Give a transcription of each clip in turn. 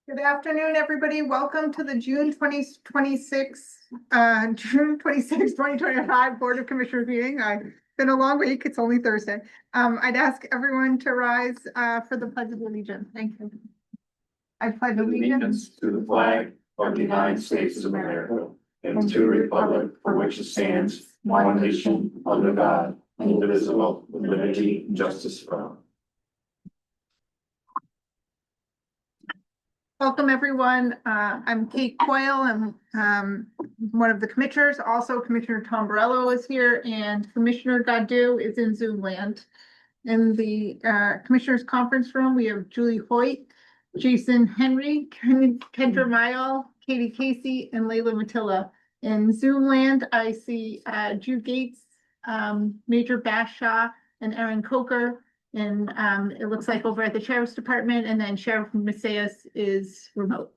Good afternoon, everybody. Welcome to the June 2025 Board of Commissioners meeting. It's been a long week. It's only Thursday. I'd ask everyone to rise for the Pledge of Allegiance. Thank you. I pledge allegiance to the flag of the United States of America and to the republic for which it stands, one nation, under God, indivisible, with liberty and justice for all. Welcome, everyone. I'm Kate Coyle. I'm one of the commissioners. Also, Commissioner Tom Borello is here, and Commissioner Godu is in Zoom land. In the commissioners conference room, we have Julie Hoyt, Jason Henry, Kendra Mayall, Katie Casey, and Layla Matilla. In Zoom land, I see Drew Gates, Major Bashaw, and Erin Coker. And it looks like over at the Sheriff's Department, and then Sheriff Macias is remote.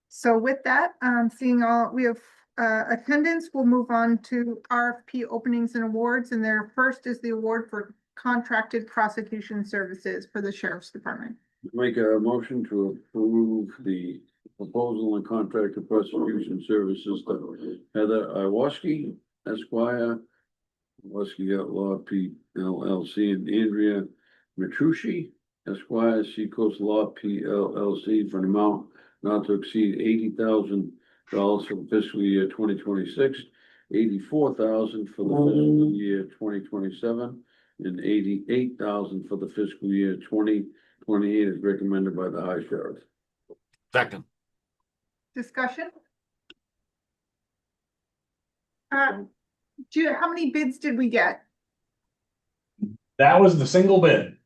So with that, seeing all, we have attendance, we'll move on to RFP openings and awards. And their first is the award for contracted prosecution services for the Sheriff's Department. Make a motion to approve the proposal and contracted prosecution services to Heather Iwaski, Esquire, Iwaski Law P LLC, and Andrea Matrucci, Esquire, Seacoast Law P LLC, for an amount not to exceed $80,000 for the fiscal year 2026, $84,000 for the fiscal year 2027, and $88,000 for the fiscal year 2028, as recommended by the High Sheriff. Second. Discussion? How many bids did we get? That was the single bid.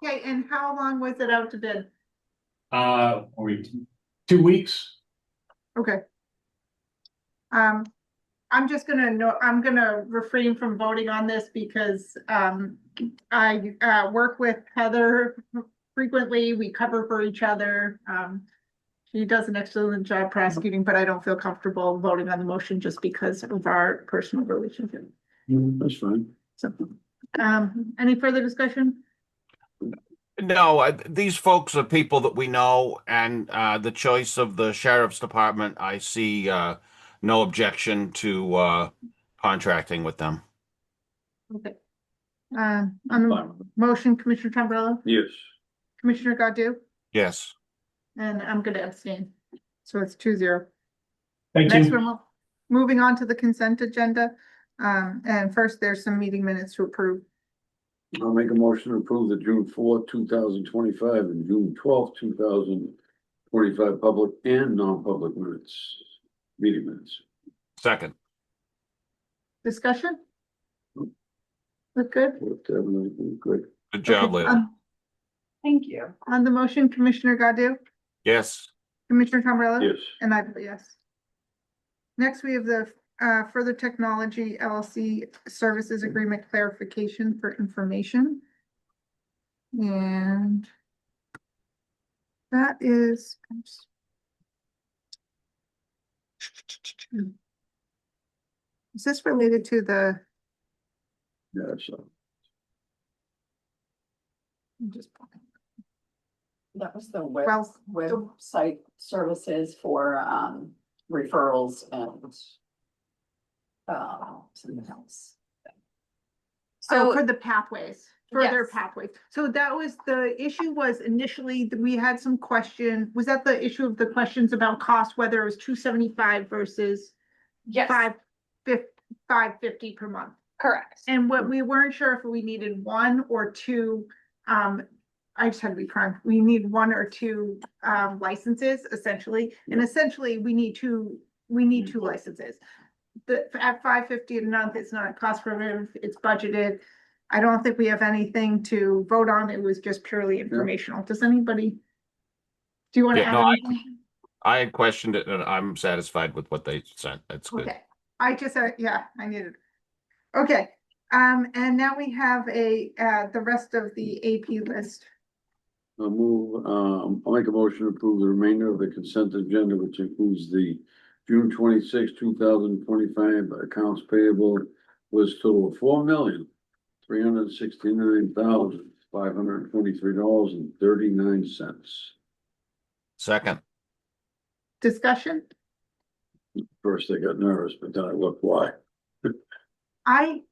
Okay, and how long was it out to bid? 2 weeks. Okay. I'm just gonna refrain from voting on this because I work with Heather frequently. We cover for each other. She does an excellent job prosecuting, but I don't feel comfortable voting on the motion just because of our personal relationship. That's fine. So, any further discussion? No, these folks are people that we know, and the choice of the Sheriff's Department, I see no objection to contracting with them. Okay. On the motion, Commissioner Tombrello, Yes. Commissioner Godu, Yes. and I'm going to abstain. So it's 2-0. Thank Next, you. we're moving on to the consent agenda. And first, there's some meeting minutes to approve. I'll make a motion to approve the June 4th, 2025 and June 12th, 2025 public and non-public minutes, meeting minutes. Second. Discussion? Look good? Good. Good job, Okay, Layla. thank you. On the motion, Commissioner Godu, Yes. Commissioner Tombrello? Yes. And I vote yes. Next, we have the Further Technology LLC Services Agreement clarification for information. And that is. Is this related to the? Yeah, so. That was the Well, website services for referrals and something else. So So for the pathways, further Yes. pathways. So that was the issue was initially that we had some question. Was that the issue of the questions about cost, whether it was 275 versus yes, 550 per month? correct. And what we weren't sure if we needed one or two, I just had to be prime. We need one or two licenses essentially. And essentially we need two licenses. At 550 a month, it's not cost prohibitive, it's budgeted. I don't think we have anything to vote on. It was just purely informational. Does anybody? Do you want to Yeah, add no, anything? I had questioned it, and I'm satisfied with what they sent. That's good. Okay, I just, yeah, I needed. Okay, and now we have the rest of the AP list. I'll make a motion to approve the remainder of the consent agenda, which includes the June 26, 2025 accounts payable was total of $4,369,523.39. Second. Discussion? First I got nervous, but then I looked why. I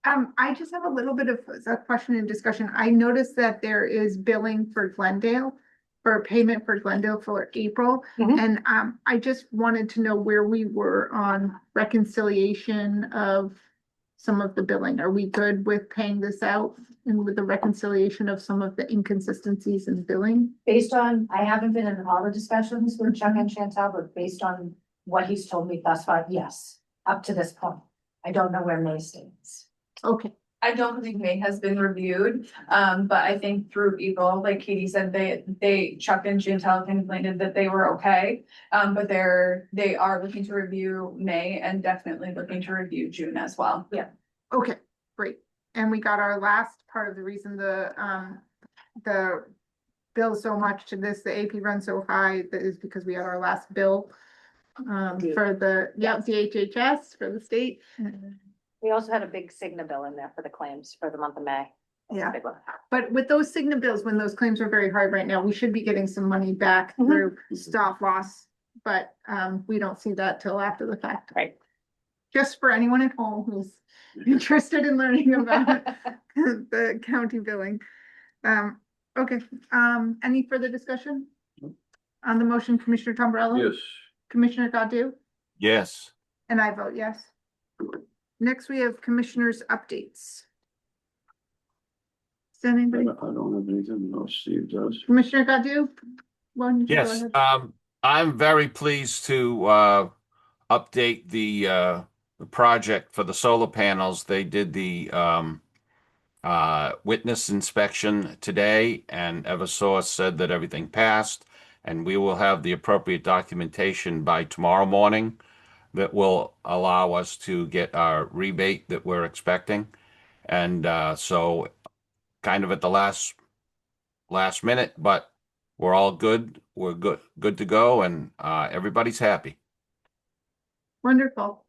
just have a little bit of a question and discussion. I noticed that there is billing for Glendale, for payment for Glendale for April. Mhm. And I just wanted to know where we were on reconciliation of some of the billing. Are we good with paying this out and with the reconciliation of some of the inconsistencies in billing? Based on, I haven't been in all the discussions with Chuck and Chantel, but based on what he's told me thus far, yes, up to this point. I don't know where May stands. Okay, I don't think May has been reviewed, but I think through April, like Katie said, they, Chuck and Chantel complained that they were okay. But they are looking to review May and definitely looking to review June as well. Yeah. okay, great. And we got our last part of the reason the bill so much to this, the AP run so high, that is because we had our last bill for the, DHHS for the state. We also had a big Cigna bill in there for the claims for the month of May. Yeah. Big one. But with those Cigna bills, when those claims are very hard right now, we should be getting some money back Mhm. through stop loss. But we don't see that till after the fact. Right. Just for anyone at home who's interested in learning about the county billing. Okay, any further discussion? On the motion, Commissioner Tombrello? Yes, Commissioner Godu? Yes. And I vote yes. Next, we have commissioners' updates. Is there I anybody? don't have anything, no, Steve does. Commissioner Godu? Why don't you go Yes, ahead? I'm very pleased to update the project for the solar panels. They did the witness inspection today, and Eversource said that everything passed, and we will have the appropriate documentation by tomorrow morning that will allow us to get our rebate that we're expecting. And so kind of at the last minute, but we're all good. We're good to go, and everybody's happy. Wonderful.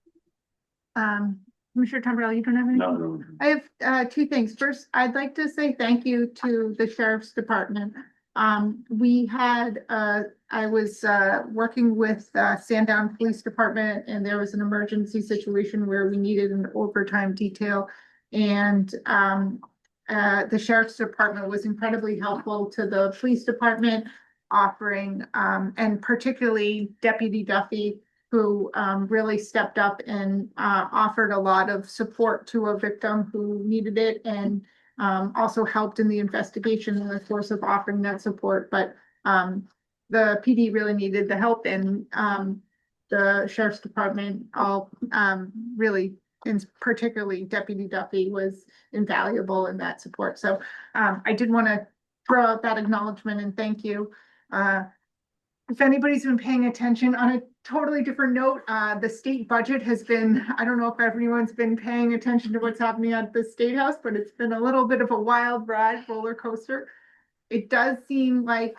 Commissioner Tombrello, you don't have anything? No, I have two things. First, I'd like to say thank you to the sheriff's department. We had I was working with Sandown Police Department, and there was an emergency situation where we needed an overtime detail. And the sheriff's department was incredibly helpful to the police department, offering and particularly Deputy Duffy, who really stepped up and offered a lot of support to a victim who needed it, and also helped in the investigation in the course of offering that support. But the PD really needed the help, and the sheriff's department all really, and particularly Deputy Duffy, was invaluable in that support. So I did want to throw out that acknowledgement and thank you. If anybody's been paying attention, on a totally different note, the state budget has been, I don't know if everyone's been paying attention to what's happening at the State House, but it's been a little bit of a wild ride, roller coaster. It does seem like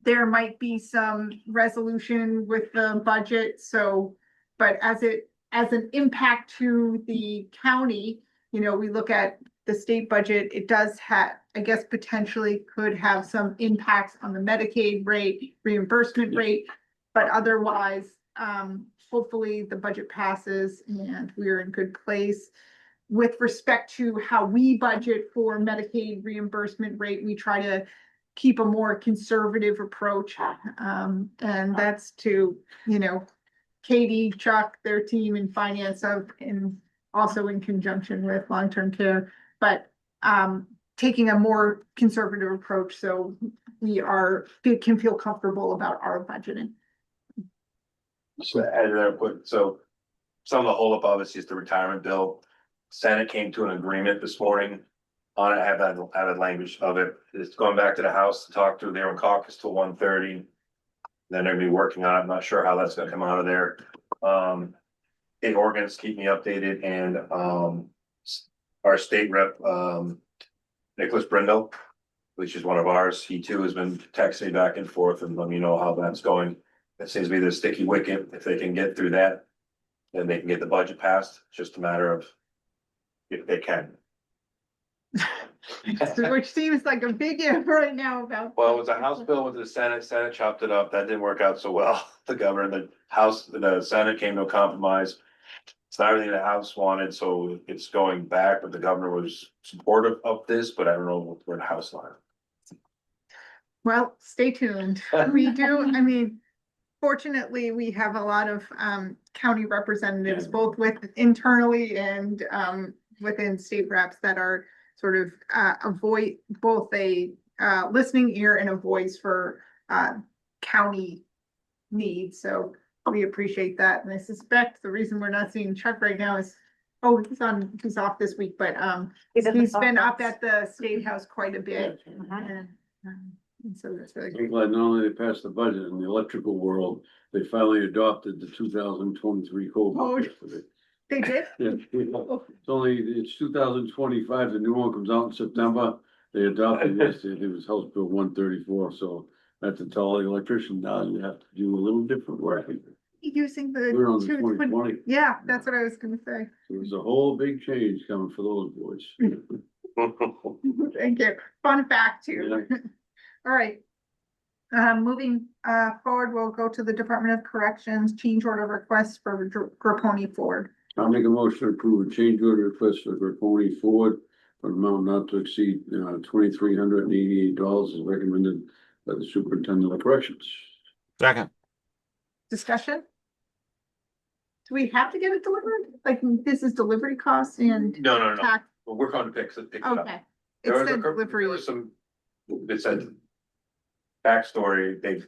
there might be some resolution with the budget. So, but as an impact to the county, we look at the state budget, it does have, I guess, potentially could have some impacts on the Medicaid rate, reimbursement rate, but otherwise, hopefully the budget passes and we're in good place. With respect to how we budget for Medicaid reimbursement rate, we try to keep a more conservative approach. And that's to, Katie, Chuck, their team in finance and also in conjunction with long-term care, but taking a more conservative approach so we can feel comfortable about our budgeting. So add that quick, so some of the holdup obviously is the retirement bill. Senate came to an agreement this morning on it. I have that language of it. It's going back to the House to talk through there in caucus till 1:30. Then they're gonna be working on it. I'm not sure how that's gonna come out of there. State organs keep me updated, and our state rep, Nicholas Brindle, which is one of ours, he too has been texting me back and forth and letting me know how that's going. It seems to be the sticky wicket. If they can get through that, then they can get the budget passed. It's just a matter of if they can. which seems like a big if right now about. Well, it was a House bill with the Senate chopped it up, that didn't work out so well, the Senate came to a compromise. It's not everything the House wanted, so it's going back, but the governor was supportive of this, but I don't know where the House line. Well, stay tuned. We do, I mean, fortunately, we have a lot of county representatives, both with internally and within state reps that are sort of both a listening ear and a voice for county needs. So we appreciate that. And I suspect the reason we're not seeing Chuck right now is, he's off this week, but He's in the he's been up conference. at the State House quite a bit. Mhm. And so that's really I'm good. glad not only they passed the budget in the electrical world, they finally adopted the 2023 code. Code. yesterday. They did? Yeah, it's 2025, the new one comes out in September, they adopted yesterday, it was House Bill 134, so I have to tell all the electricians now, you have to do a little different work. Using the We're on the 220. 2020, Yeah, that's what I was gonna say. there's a whole big change coming for those boys. Thank you. Fun fact too. Yeah. All right. Moving forward, we'll go to the Department of Corrections change order request for Grapponi Ford. I'll make a motion to approve a change order request for Grapponi Ford for an amount not to exceed $2,388 as recommended by the superintendent of corrections. Second. Discussion? Do we have to get it delivered? Like, this is delivery costs and No, tax? but we're going to pick it up. Okay. There It's was the there delivery. was some, it said backstory, they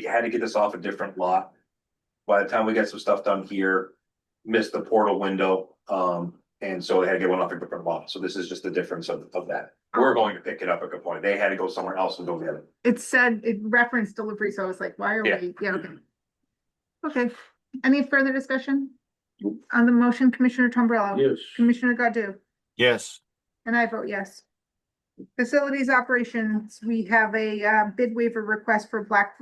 had to get this off a different lot. By the time we get some stuff done here, missed the portal window, and so they had to get one off a different lot, so this is just the difference of that. We're going to pick it up at a point, they had to go somewhere else and go get it. It said, it referenced delivery, so I was like, why are Yeah. we, yeah, okay. Okay, any further discussion? Nope. On the motion, Commissioner Tombrello. Yes. Commissioner Godu? Yes. And I vote yes. Facilities operations, we have a bid waiver request for Block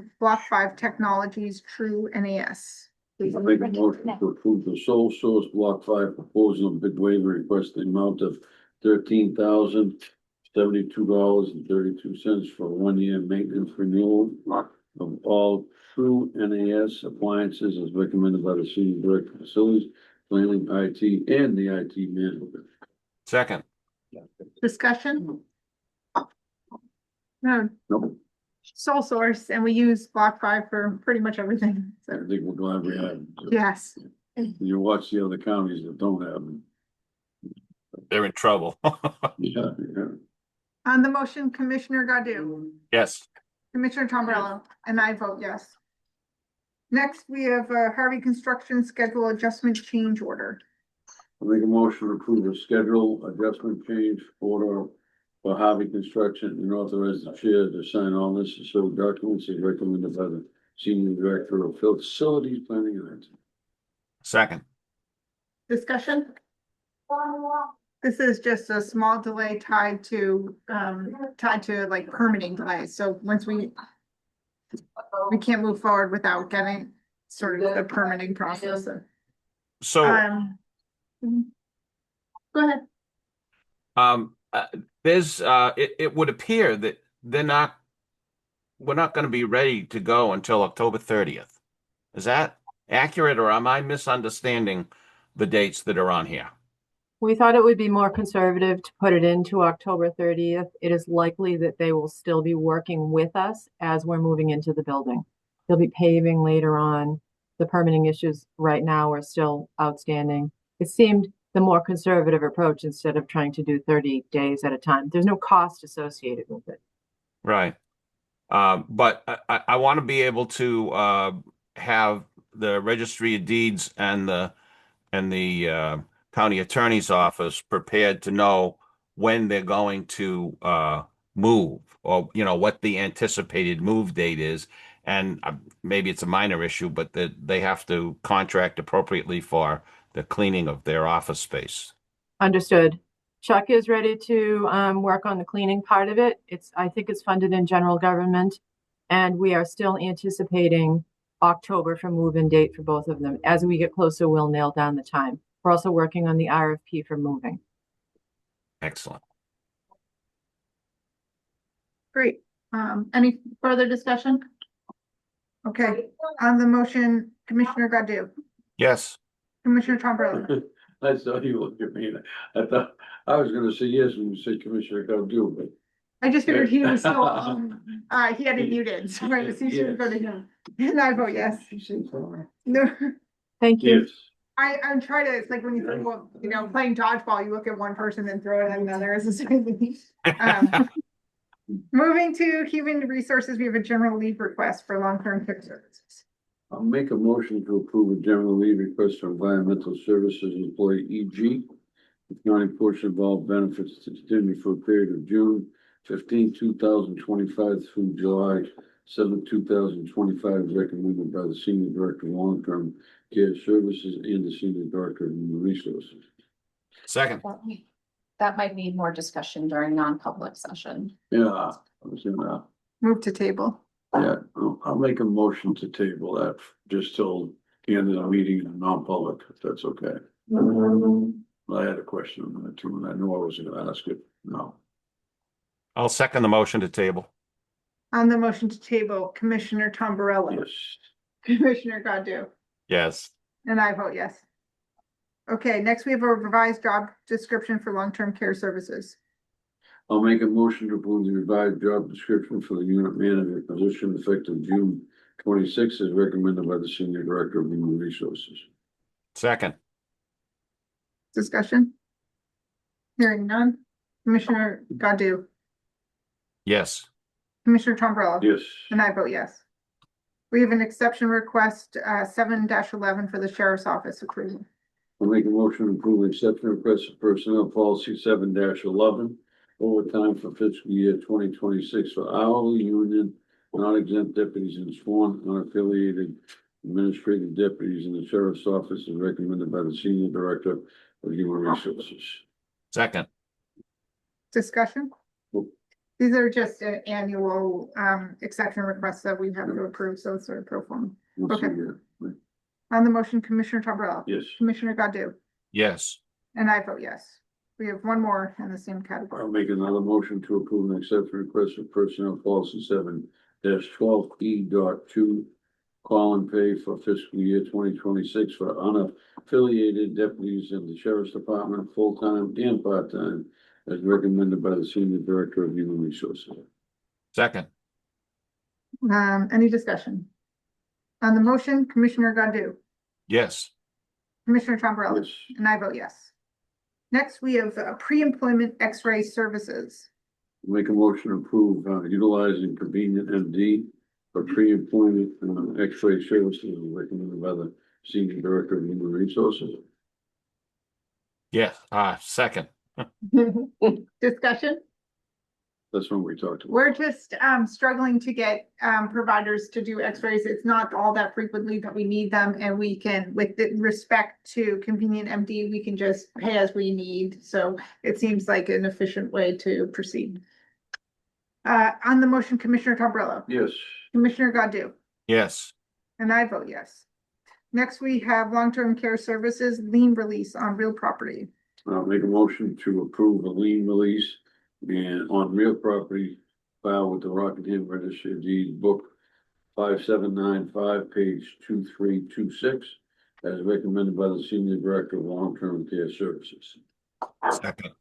5 Technologies True NAS. I'll make a motion to approve the sole source block 5 proposal and bid waiver request the amount of $13,072.32 for 1 year maintenance renewal of all true NAS appliances as recommended by the senior director of facilities, planning, IT, and the IT manager. Second. Discussion? No, Nope, sole source, and we use Block 5 for pretty much everything, I so, think we're glad we have them. yes. You watch the other counties that don't have them. They're in trouble. Yeah, yeah. On the motion, Commissioner Godu? Yes. Commissioner Tombrello, and I vote yes. Next, we have Harvey Construction Schedule Adjustment Change Order. I'll make a motion to approve a schedule adjustment change order for Harvey Construction and authorize the chair to sign all necessary documents as recommended by the senior director of facilities planning and IT. Second. Discussion? This is just a small delay tied to like permitting delays. So once we can't move forward without getting sort of the permitting process. So, Go ahead. there's, it would appear that we're not going to be ready to go until October 30th. Is that accurate, or am I misunderstanding the dates that are on here? We thought it would be more conservative to put it into October 30th. It is likely that they will still be working with us as we're moving into the building. They'll be paving later on. The permitting issues right now are still outstanding. It seemed the more conservative approach instead of trying to do 30 days at a time. There's no cost associated with it. Right. But I want to be able to have the registry of deeds and the county attorney's office prepared to know when they're going to move, or what the anticipated move date is. And maybe it's a minor issue, but that they have to contract appropriately for the cleaning of their office space. Understood. Chuck is ready to work on the cleaning part of it. I think it's funded in general government, and we are still anticipating October for move-in date for both of them. As we get closer, we'll nail down the time. We're also working on the RFP for moving. Excellent. Great. Any further discussion? Okay, on the motion, Commissioner Godu, Yes. Commissioner Tombrilla, I saw you look at me, and I thought, I was gonna say yes when you said Commissioner Godu, but. I just figured he was still, he had it muted, so I was easier to go to him. And I vote yes. No, Thank you. Yes, I'm trying to, it's like when you throw, playing dodgeball, you look at one person and throw it at another as a second. Moving to human resources, we have a general leave request for long-term care services. I'll make a motion to approve a general leave request for environmental services employee EG. Accounting portion of all benefits to continue for a period of June 15, 2025 through July 7, 2025, as recommended by the Senior Director of Long-Term Care Services and the Senior Director of Human Resources. Second. That might need more discussion during non-public session. Yeah, I was gonna, Move to table. yeah, I'll make a motion to table that just till the end of the meeting in non-public, if that's okay. I had a question on that too, and I knew I wasn't gonna ask it. No. I'll second the motion to table. On the motion to table, Commissioner Tombrilla, Yes. Commissioner Godu, Yes. and I vote yes. Okay, next we have a revised job description for long-term care services. I'll make a motion to approve the revised job description for the unit manager position effective June 26th, as recommended by the Senior Director of Human Resources. Second. Discussion? Hearing none. Commissioner Godu, Yes. Commissioner Tombrilla. Yes. And I vote yes. We have an exception request, 7-11 for the sheriff's office approval. I'll make a motion to approve the exception request of personnel policy 7-11, overtime for fiscal year 2026 for hourly union, non-exempt deputies and sworn unaffiliated administrative deputies in the sheriff's office, as recommended by the Senior Director of Human Resources. Second. Discussion? These are just annual exception requests that we have to approve, so it's sort of pro forma. Once a Okay. year. On the motion, Commissioner Tombrilla. Yes. Commissioner Godu, Yes. and I vote yes. We have one more in the same I'll category. make another motion to approve an exception request for personnel policy 7-12E.2. Call and pay for fiscal year 2026 for unaffiliated deputies in the Sheriff's Department, full-time and part-time, as recommended by the Senior Director of Human Resources. Second. Any discussion? On the motion, Commissioner Godu, Yes. Commissioner Tombrilla, Yes. and I vote yes. Next, we have pre-employment X-ray services. Make a motion to approve utilizing Convenient MD for pre-employment X-ray services, as recommended by the Senior Director of Human Resources. Yes. Second. Discussion? That's when we talked about. We're just struggling to get providers to do X-rays. It's not all that frequently that we need them, and we can, with respect to Convenient MD, we can just pay as we need. So it seems like an efficient way to proceed. On the motion, Commissioner Tombrilla, Yes. Commissioner Godu, Yes. and I vote yes. Next, we have long-term care services lien release on real property. I'll make a motion to approve a lien release and on real property filed with the Rockingham Registry of Deeds, book 5795, page 2326, as recommended by the Senior Director of Long-Term Care Services. Second.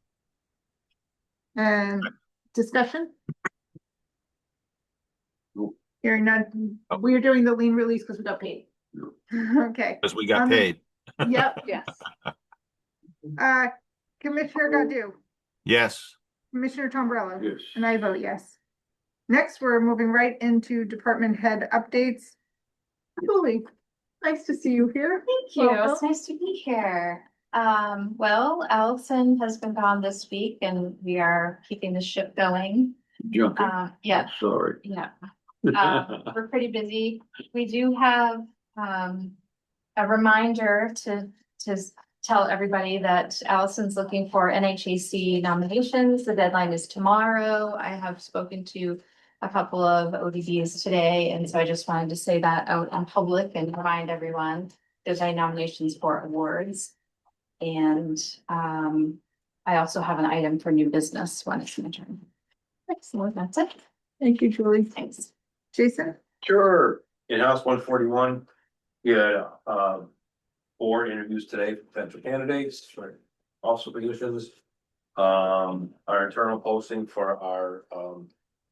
And discussion? Nope. Hearing none, we are doing the lien release because we got paid. No. Okay, Because we got paid. yep. Yes. Commissioner Godu, Yes. Commissioner Tombrilla. Yes. And I vote yes. Next, we're moving right into department head updates. Julie, nice to see you here. Thank you. Welcome. It's nice to be here. Well, Allison has been gone this week and we are keeping the ship going. Jumping. Yeah, Sorry. yeah. We're pretty busy. We do have a reminder to tell everybody that Allison's looking for NHAC nominations. The deadline is tomorrow. I have spoken to a couple of ODBs today, and so I just wanted to say that out in public and remind everyone there's any nominations for awards. And I also have an item for new business when it's my turn. Excellent, that's it. Thank you, Julie. Thanks. Jason? Sure. In House 141, we had, 4 interviews today for potential candidates for officer positions. Our internal posting for our,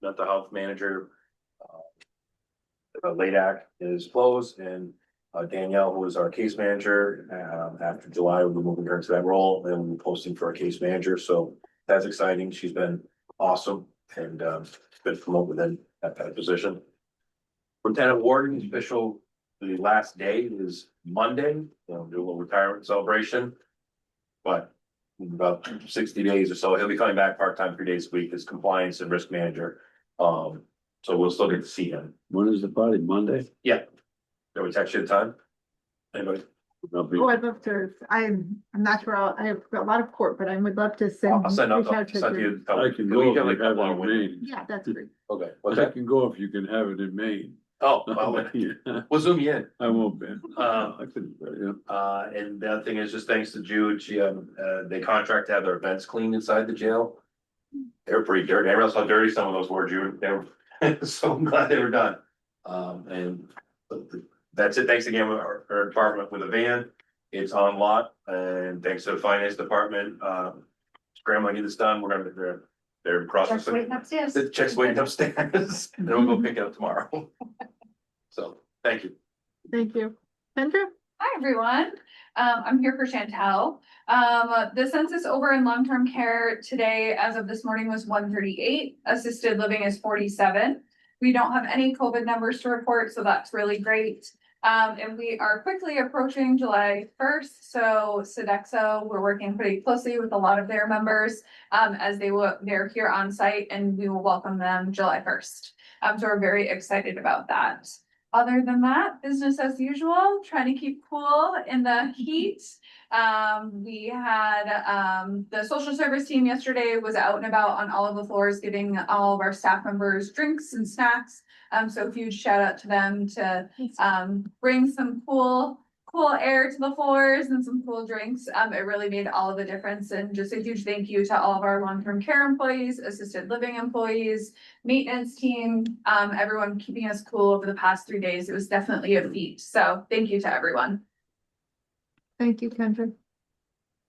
mental health manager, LADAC is closed, and Danielle, who is our case manager, after July, we'll be moving her to that role, and we'll be posting for a case manager, so that's exciting. She's been awesome and been promoted within that position. Lieutenant Warden official, the last day is Monday. We'll do a little retirement celebration. But in about 60 days or so, he'll be coming back part-time 3 days a week as compliance and risk manager. So we'll still get to see him. When is the party? Monday? Yeah. Did we text you the time? Anybody? I'll be- Oh, I'd love to, I'm not sure, I have a lot of court, but I would love to send. I'll send out, reach out to send the- you. I can We go have if like you a have it couple in of Maine. Yeah, that's great. Okay, what's I that? can go if you can have it in Maine. Oh, well, Yeah, we'll zoom you in. I won't be. Uh, I could, yeah. And the other thing is just thanks to Jude, she, they contract to have their events cleaned inside the jail. They were pretty dirty. I realized how dirty some of those were, Jude. They were, so I'm glad they were done. And that's it. Thanks again with our department with a van. It's on lot, and thanks to the finance department, scrambling to get this done. We're gonna, they're Just processing. waiting upstairs. The check's waiting upstairs, and then we'll go pick it up tomorrow. So, thank you. Thank you. Kendra? Hi, everyone. I'm here for Chantel. The census over in long-term care today, as of this morning, was 138. Assisted living is 47. We don't have any COVID numbers to report, so that's really great. And we are quickly approaching July 1st. So Sodexo, we're working pretty closely with a lot of their members, as they're here on site, and we will welcome them July 1st. So we're very excited about that. Other than that, business as usual, trying to keep cool in the heat. We had, the social service team yesterday was out and about on all of the floors, giving all of our staff members drinks and snacks. So huge shout out to them to, bring some cool air to the floors and some cool drinks. It really made all of the difference, and just a huge thank you to all of our long-term care employees, assisted living employees, maintenance team, everyone keeping us cool over the past 3 days. It was definitely a feat. So thank you to everyone. Thank you, Kendra.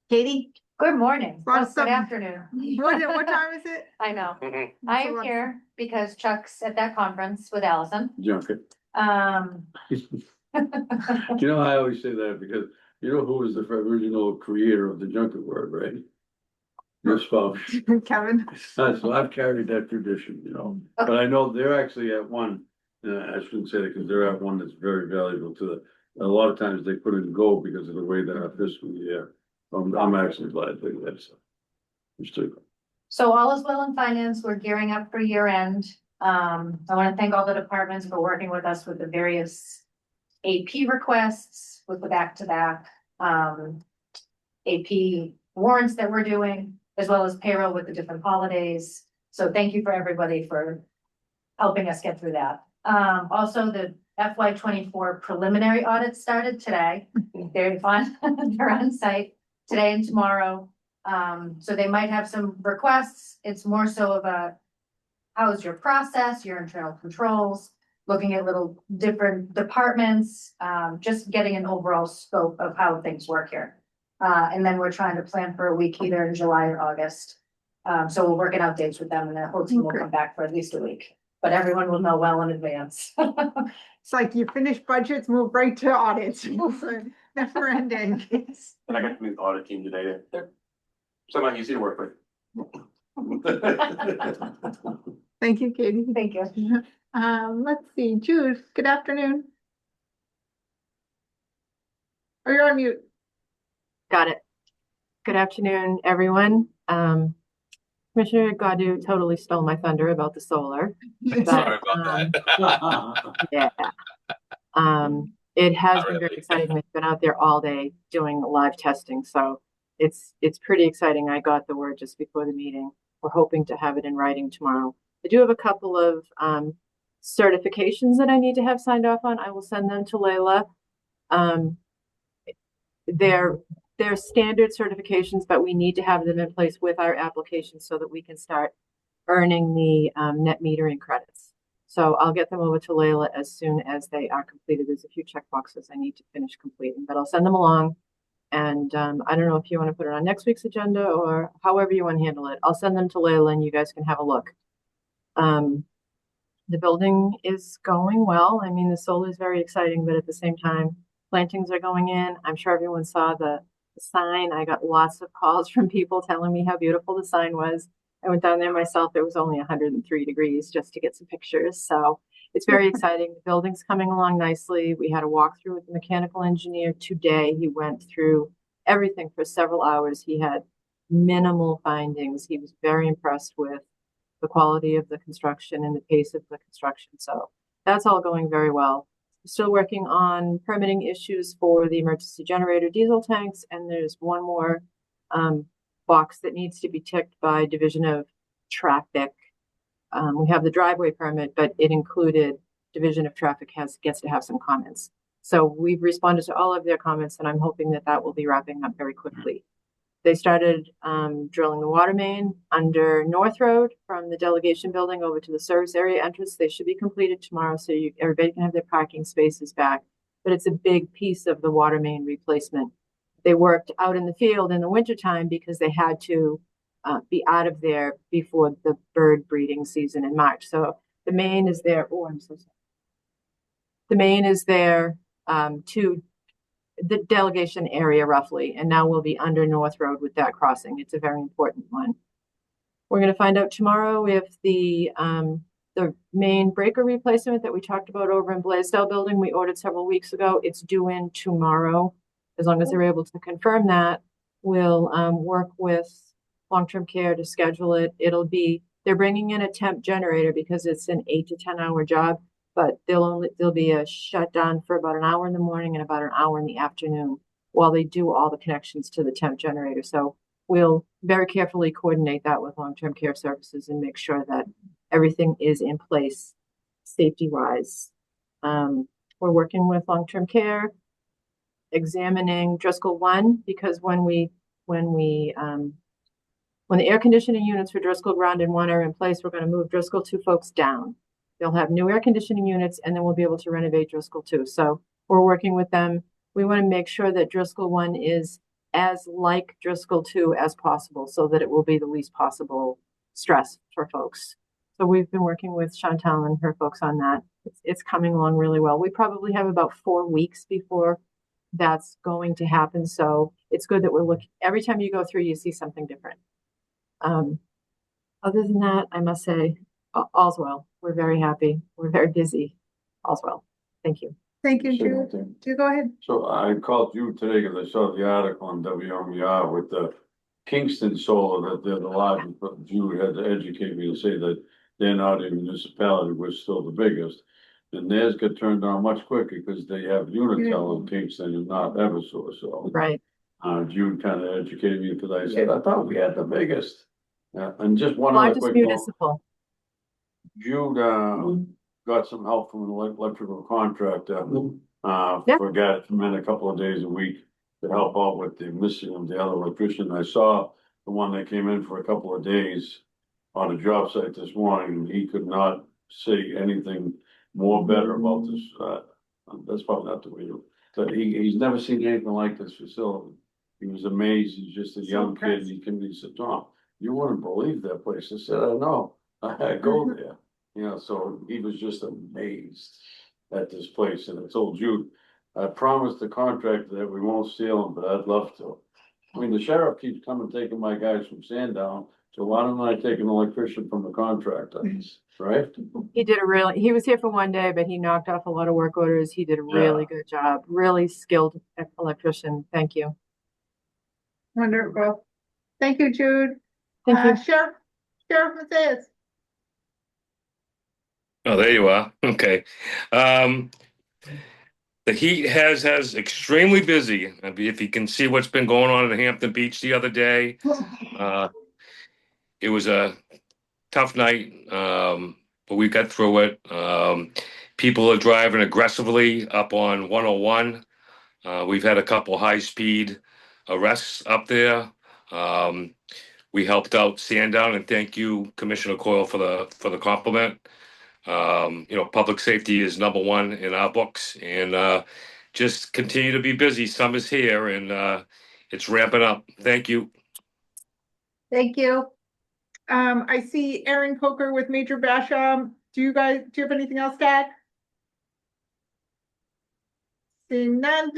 Katie? Good morning. Lot of Oh, good stuff. afternoon. What time is it? I know. Mhm. I It's a am lot. here because Chuck's at that conference with Allison. Junket. Um, You know, I always say that because you know who was the original creator of the junket word, right? Your spouse. Kevin? So I've carried that tradition, you know, but I know they're actually at one, I shouldn't say that because they're at one that's very valuable to the, a lot of times they put in gold because of the way that our fiscal year. I'm actually glad they did that, so. It's too. So all is well in finance. We're gearing up for year end. I want to thank all the departments for working with us with the various AP requests, with the back-to-back AP warrants that we're doing, as well as payroll with the different holidays. So thank you for everybody for helping us get through that. Also, the FY 24 preliminary audit started today. Very fun. They're on site today and tomorrow. So they might have some requests. It's more so of a, how's your process, your internal controls, looking at little different departments, just getting an overall scope of how things work here. And then we're trying to plan for a week either in July or August. So we're working out dates with them, and the whole team will come back for at least a week, but everyone will know well in advance. It's like you finish budgets, move right to audits. Never ending. And I got to meet the audit team today. They're someone easy to work with. Thank you, Katie. Thank you. Let's see, Jude, good afternoon. Are you on mute? Got it. Good afternoon, everyone. Commissioner Godu totally stole my thunder about the solar. Sorry about that. Yeah. It has been very exciting. We've been out there all day doing live testing, so it's pretty exciting. I got the word just before the meeting. We're hoping to have it in writing tomorrow. I do have a couple of certifications that I need to have signed off on. I will send them to Layla. They're standard certifications, but we need to have them in place with our application so that we can start earning the net metering credits. So I'll get them over to Layla as soon as they are completed. There's a few check boxes I need to finish completing, but I'll send them along. And I don't know if you want to put it on next week's agenda or however you want to handle it. I'll send them to Layla and you guys can have a look. The building is going well. I mean, the solar is very exciting, but at the same time, plantings are going in. I'm sure everyone saw the sign. I got lots of calls from people telling me how beautiful the sign was. I went down there myself. It was only 103 degrees just to get some pictures. So it's very exciting. The building's coming along nicely. We had a walkthrough with the mechanical engineer today. He went through everything for several hours. He had minimal findings. He was very impressed with the quality of the construction and the pace of the construction. So that's all going very well. We're still working on permitting issues for the emergency generator diesel tanks, and there's one more box that needs to be ticked by Division of Traffic. We have the driveway permit, but it included Division of Traffic gets to have some comments. So we've responded to all of their comments, and I'm hoping that that will be wrapping up very quickly. They started drilling the water main under North Road from the delegation building over to the service area entrance. They should be completed tomorrow, so everybody can have their parking spaces back. But it's a big piece of the water main replacement. They worked out in the field in the wintertime because they had to be out of there before the bird breeding season in March. So the main is there. Oh, I'm so sorry. The main is there to the delegation area roughly, and now we'll be under North Road with that crossing. It's a very important one. We're going to find out tomorrow if the main breaker replacement that we talked about over in Blaisdell building we ordered several weeks ago, it's due in tomorrow. As long as they're able to confirm that, we'll work with long-term care to schedule it. They're bringing in a temp generator because it's an 8 to 10 hour job, but there'll be a shutdown for about an hour in the morning and about an hour in the afternoon while they do all the connections to the temp generator. So we'll very carefully coordinate that with long-term care services and make sure that everything is in place safety-wise. We're working with long-term care, examining Driscoll 1, because when the air conditioning units for Driscoll Ground and 1 are in place, we're going to move Driscoll 2 folks down. They'll have new air conditioning units, and then we'll be able to renovate Driscoll 2. So we're working with them. We want to make sure that Driscoll 1 is as like Driscoll 2 as possible so that it will be the least possible stress for folks. So we've been working with Chantal and her folks on that. It's coming along really well. We probably have about 4 weeks before that's going to happen. So it's good that we're looking, every time you go through, you see something different. Other than that, I must say, all's well. We're very happy. We're very busy. All's well. Thank you. Thank you, Sure. Jude. Jude, go ahead. So I called you today because I saw the article on WMER with the Kingston Solar that they're the largest, but Jude had to educate me and say that they're not a municipality, we're still the biggest. And theirs got turned on much quicker because they have Unitel in Kingston and not Eversource, so. Right. Jude kind of educated me because I said, I thought we had the biggest. And just one other Largest quick note. municipal. Jude got some help from an electrical contractor. Yeah. For a guy to come in a couple of days a week to help out with the missing of the other electrician. I saw the one that came in for a couple of days on a job site this morning, and he could not say anything more better about this. That's probably not the way to, but he's never seen anything like this facility. He was amazed. He's just a young kid. He said, Tom, you wouldn't believe that place. I said, I know. I go there. You know, so he was just amazed at this place. And I told Jude, I promised the contractor that we won't steal them, but I'd love to. I mean, the sheriff keeps coming taking my guys from Sandown, so why don't I take an electrician from the contractor, right? He was here for 1 day, but he knocked off a lot of work orders. He did a really good job. Really skilled electrician. Thank you. Wonderful. Thank you, Jude. Thank you. Sheriff Matthias. Oh, there you are. Okay. The heat has extremely busy. I mean, if you can see what's been going on at Hampton Beach the other day, it was a tough night, but we got through it. People are driving aggressively up on 101. We've had a couple high-speed arrests up there. We helped out Sandown, and thank you, Commissioner Coyle, for the compliment. Public safety is number one in our books, and just continue to be busy. Summer's here, and it's ramping up. Thank you. Thank you. I see Aaron Coker with Major Basham. Do you have anything else to add? Seeing none.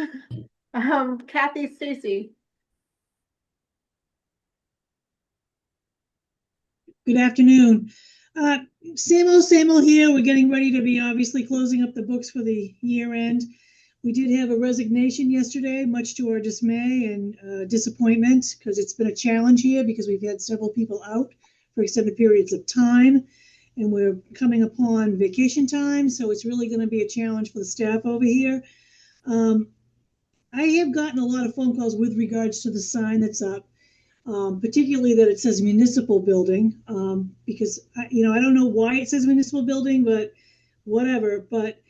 Kathy, Stacy. Good afternoon. Same old here. We're getting ready to be obviously closing up the books for the year end. We did have a resignation yesterday, much to our dismay and disappointment, because it's been a challenge here because we've had several people out for extended periods of time, and we're coming upon vacation time, so it's really going to be a challenge for the staff over here. I have gotten a lot of phone calls with regards to the sign that's up. Particularly that it says municipal building, because I don't know why it says municipal building, but whatever. But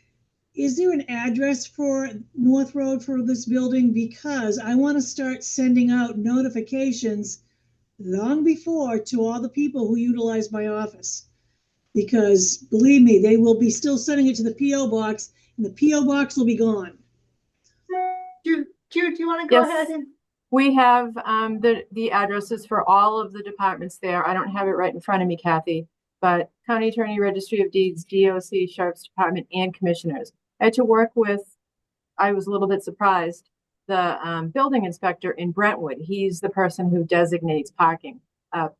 is there an address for North Road for this building? Because I want to start sending out notifications long before to all the people who utilize my office. Because believe me, they will be still sending it to the P.O. box, and the P.O. box will be gone. Jude, do you want to go Yes. ahead and? We have the addresses for all of the departments there. I don't have it right in front of me, Kathy, but County Attorney, Registry of Deeds, DOC, Sheriff's Department, and Commissioners. I had to work with, I was a little bit surprised, the building inspector in Brentwood. He's the person who designates parking, the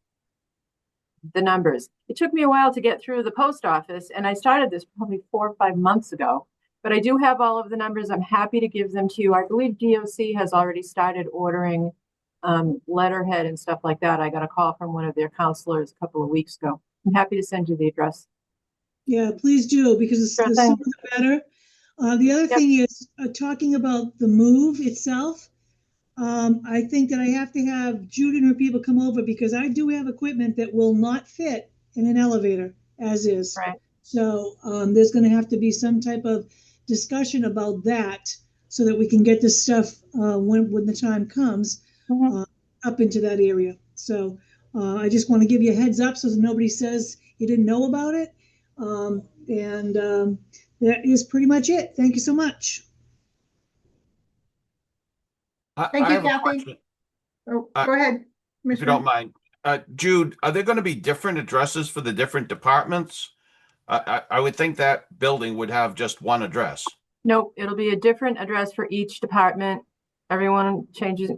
numbers. It took me a while to get through the post office, and I started this probably 4 or 5 months ago. But I do have all of the numbers. I'm happy to give them to you. I believe DOC has already started ordering letterhead and stuff like that. I got a call from one of their counselors a couple of weeks ago. I'm happy to send you the address. Yeah, please do, because the sooner the better. The other thing is talking about the move itself. I think that I have to have Jude and her people come over, because I do have equipment that will not fit in an elevator as is. Right. So there's going to have to be some type of discussion about that, so that we can get this stuff when the time comes up into that area. So I just want to give you a heads up so that nobody says you didn't know about it. That is pretty much it. Thank you so much. Thank I you, have a Kathy. question, Oh, go ahead, if you Commissioner. don't mind. Jude, are there going to be different addresses for the different departments? I would think that building would have just one address. Nope, it'll be a different address for each department. Everyone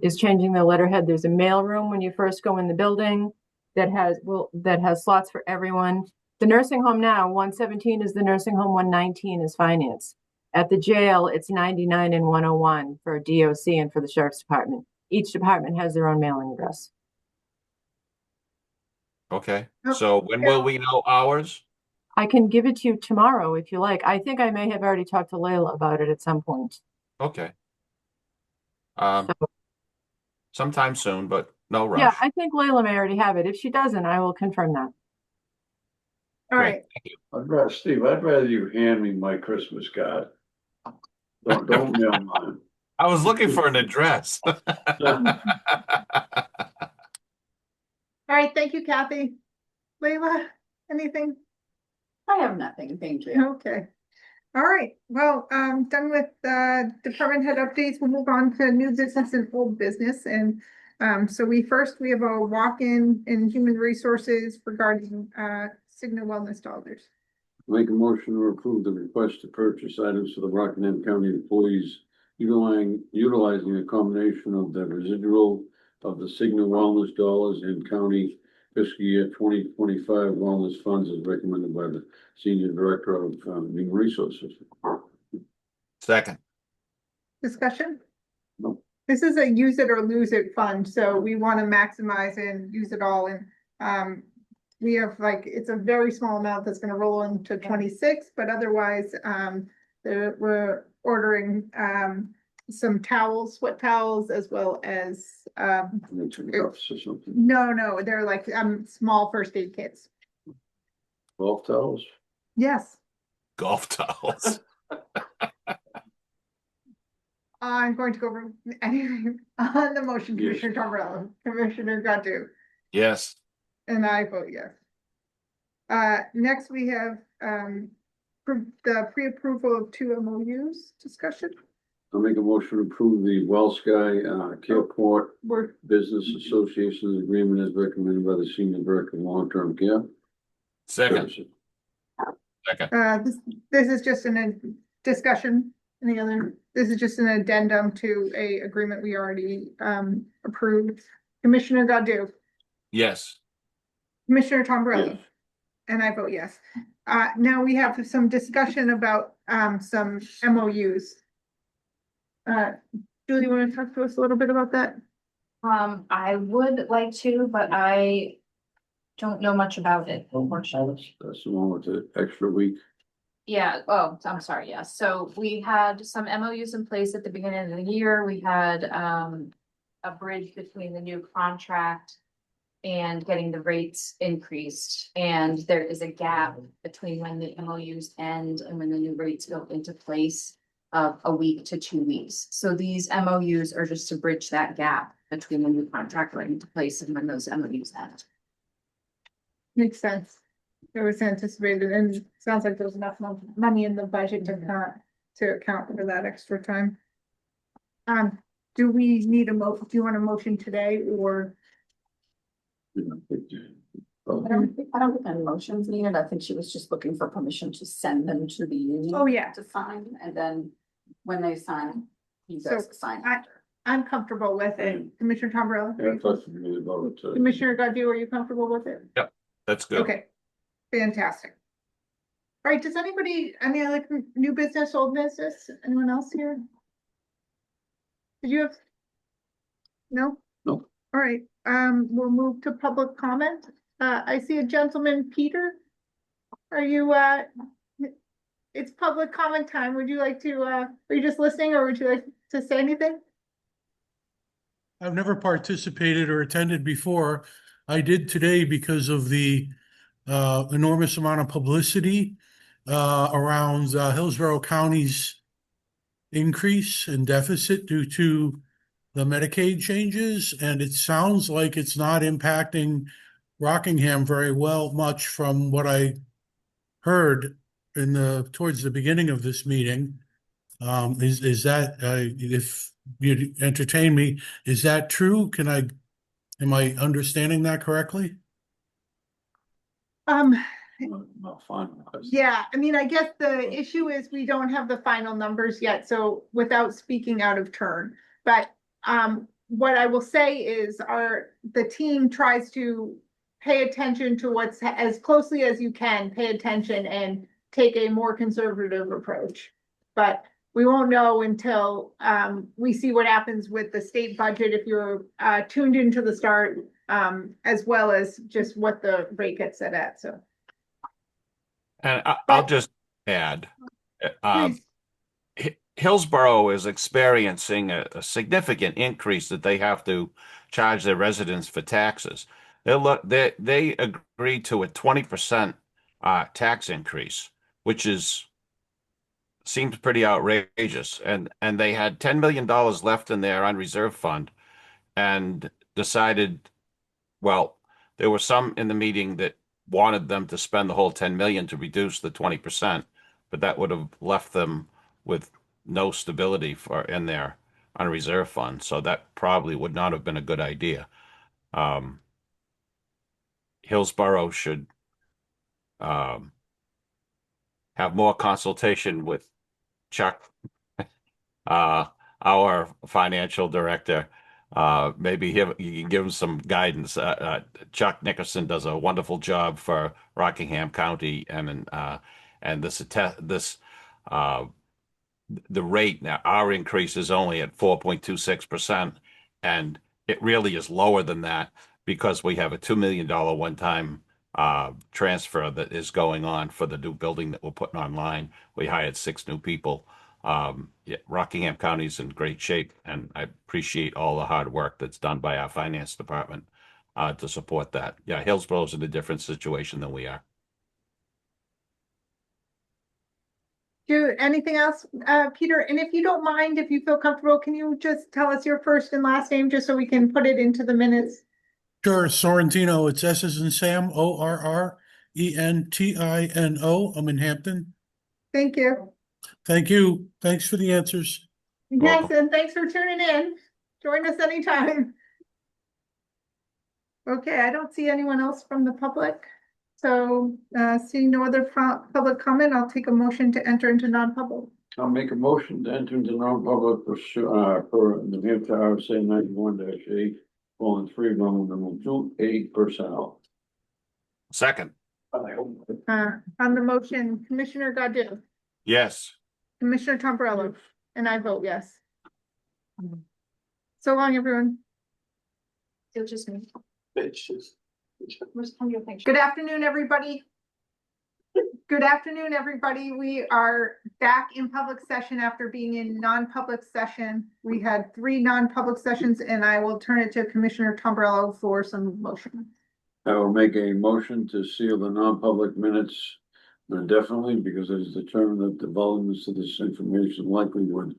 is changing their letterhead. There's a mail room when you first go in the building that has slots for everyone. The nursing home now, 117 is the nursing home, 119 is finance. At the jail, it's 99 and 101 for DOC and for the Sheriff's Department. Each department has their own mailing address. Okay, Oh, so when will we know ours? I can give it to you tomorrow if you like. I think I may have already talked to Layla about it at some point. Okay. So, Sometime soon, but no rush. yeah, I think Layla may already have it. If she doesn't, I will confirm that. All right. Steve, I'd rather you hand me my Christmas card. Don't mail mine. I was looking for an address. All right. Thank you, Kathy. Leila, anything? I have nothing, thank you. Okay. All right. Well, done with department head updates. We'll move on to new business and old business. And so we have a walk-in in human resources regarding Cigna Wellness Dollars. Make a motion to approve the request to purchase items for the Rockingham County employees utilizing a combination of the residual of the Cigna Wellness dollars and county fiscal year 2025 wellness funds as recommended by the Senior Director of Human Resources. Second. Discussion? No. This is a use it or lose it fund, so we want to maximize and use it all. And we have it's a very small amount that's going to roll into 26, but otherwise we're ordering some towels, sweat towels, as well as Cups or something. no, they're like small first aid kits. Golf towels. Yes. Golf towels. I'm going to go over anything on the motion. Yes. Commissioner Tombrello, Commissioner Godu, Yes. and I vote yes. Next we have, the pre-approval of 2 MOUs discussion. I'll make a motion to approve the Well Sky, Careport We're, Business Association's agreement as recommended by the Senior Director of Long-Term Care. Second, Services. this is just an discussion. Any other, this is just an addendum to a agreement we already, approved. Commissioner Godu, yes. Commissioner Tombrello. Yes. And I vote yes. Now we have some discussion about, some MOUs. Julie, you want to talk to us a little bit about that? I would like to, but I don't know much about it, unfortunately. That's the one with the extra week. Yeah, oh, I'm sorry, yes. So we had some MOUs in place at the beginning of the year. We had a bridge between the new contract and getting the rates increased. And there is a gap between when the MOUs end and when the new rates go into place of a week to 2 weeks. So these MOUs are just to bridge that gap between the new contract going into place and when those MOUs end. Makes sense. It was anticipated and sounds like there's enough money in the budget to account for that extra time. Do we need do you want a motion today or? I don't think any motions needed. I think she was just looking for permission to send them to the union. Oh, yeah. To sign, and then when they sign, you guys sign after. I'm comfortable with it. Commissioner Tombrello? Yeah, I thought you really about it. Commissioner Godu, are you comfortable with it? That's good. Okay, fantastic. All right, does anybody, any other new business, old business, anyone else here? Did you have? No? No. All right, we'll move to public comment. I see a gentleman, Peter. Are you, it's public comment time. Would you like to, are you just listening or would you like to say anything? I've never participated or attended before. I did today because of the enormous amount of publicity around Hillsborough County's increase in deficit due to the Medicaid changes, and it sounds like it's not impacting Rockingham very much from what I heard towards the beginning of this meeting. Is that if you entertain me, is that true? Am I understanding that correctly? Not fine. Yeah, I mean, I guess the issue is we don't have the final numbers yet, so without speaking out of turn. But what I will say is the team tries to pay attention to what's as closely as you can, pay attention and take a more conservative approach. But we won't know until we see what happens with the state budget if you're tuned into the start, as well as just what the rate gets set at, so. And I'll just add, Hillsborough is experiencing a significant increase that they have to charge their residents for taxes. They agreed to a 20% tax increase, which seems pretty outrageous. And they had $10 million left in their unreserved fund and decided, well, there were some in the meeting that wanted them to spend the whole 10 million to reduce the 20%, but that would have left them with no stability in their unreserved fund. So that probably would not have been a good idea. Hillsborough should have more consultation with Chuck, our financial director. Maybe you can give him some guidance. Chuck Nickerson does a wonderful job for Rockingham County, and the rate now, our increase is only at 4.26%, and it really is lower than that because we have a $2 million one-time transfer that is going on for the new building that we're putting online. We hired 6 new people. Rockingham County's in great shape, and I appreciate all the hard work that's done by our finance department to support that. Yeah, Hillsborough's in a different situation than we are. Anything else, Peter? And if you don't mind, if you feel comfortable, can you just tell us your first and last name just so we can put it into the minutes? Sure, Sorrentino. It's S as in Sam, Entino. I'm in Hampton. Thank you. Thank you. Thanks for the answers. Yes, Welcome. and thanks for tuning in. Join us anytime. Okay, I don't see anyone else from the public. So, seeing no other public comment, I'll take a motion to enter into non-public. I'll make a motion to enter into non-public for New Hampshire RSA 91-8, colon 3, Roman numeral 2, personnel. Second, On the motion, Commissioner Godu, yes. Commissioner Tombrello, and I vote yes. So long, everyone. You'll just move. Good afternoon, everybody. Good afternoon, everybody. We are back in public session after being in non-public session. We had 3 non-public sessions, and I will turn it to Commissioner Tombrello for some motion. I will make a motion to seal the non-public minutes indefinitely because it is determined that the voluminous of this information likely would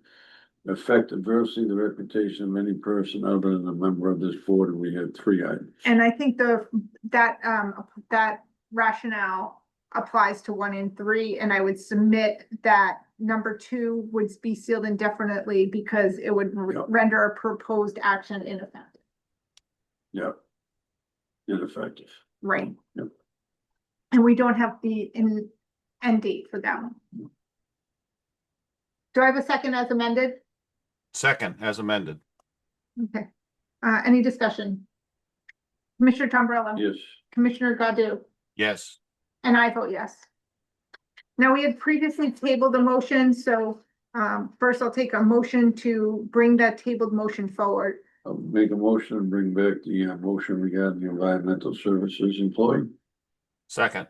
affect adversely the reputation of any person other than a member of this board, and we had 3 items. And I think that rationale applies to 1 and 3, and I would submit that number 2 would be sealed indefinitely because it would Yep. render a proposed action ineffective. Yep. Ineffective. Right. Yep. And we don't have the end date for that one. Do I have a second as amended? Second, as amended. Okay. Any discussion? Commissioner Tombrello. Yes. Commissioner Godu. Yes. And I vote yes. Now, we had previously tabled a motion, so first I'll take a motion to bring that tabled motion forward. I'll make a motion and bring back the motion regarding the environmental services employee. Second,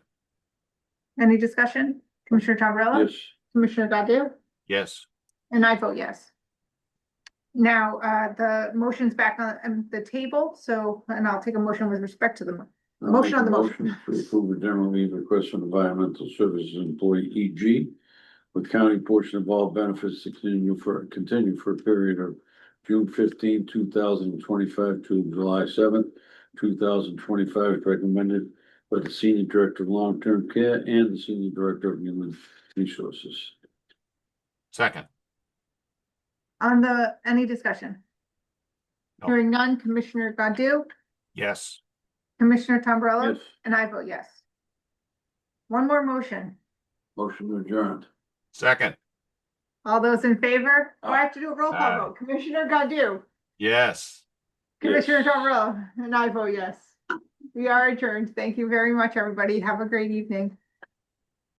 Any discussion? Commissioner Tombrello. Yes. Commissioner Godu. yes. And I vote yes. Now, the motion's back on the table, so, and I'll take a motion with respect to the I'll motion make on a the motion. To approve a general leave request from environmental services employee EG with county portion of all benefits to continue for a period of June 15, 2025 to July 7th, 2025, recommended by the Senior Director of Long-Term Care and the Senior Director of Human Resources. Second, Any discussion? No. Hearing none, Commissioner Godu, yes. Commissioner Tombrello, Yes. and I vote yes. One more motion. Motion adjourned. Second, All those in favor? Oh, I have to do a roll call Aye. vote. Commissioner Godu, yes. Commissioner Yes. Tombrello, and I vote yes. We are adjourned. Thank you very much, everybody. Have a great evening.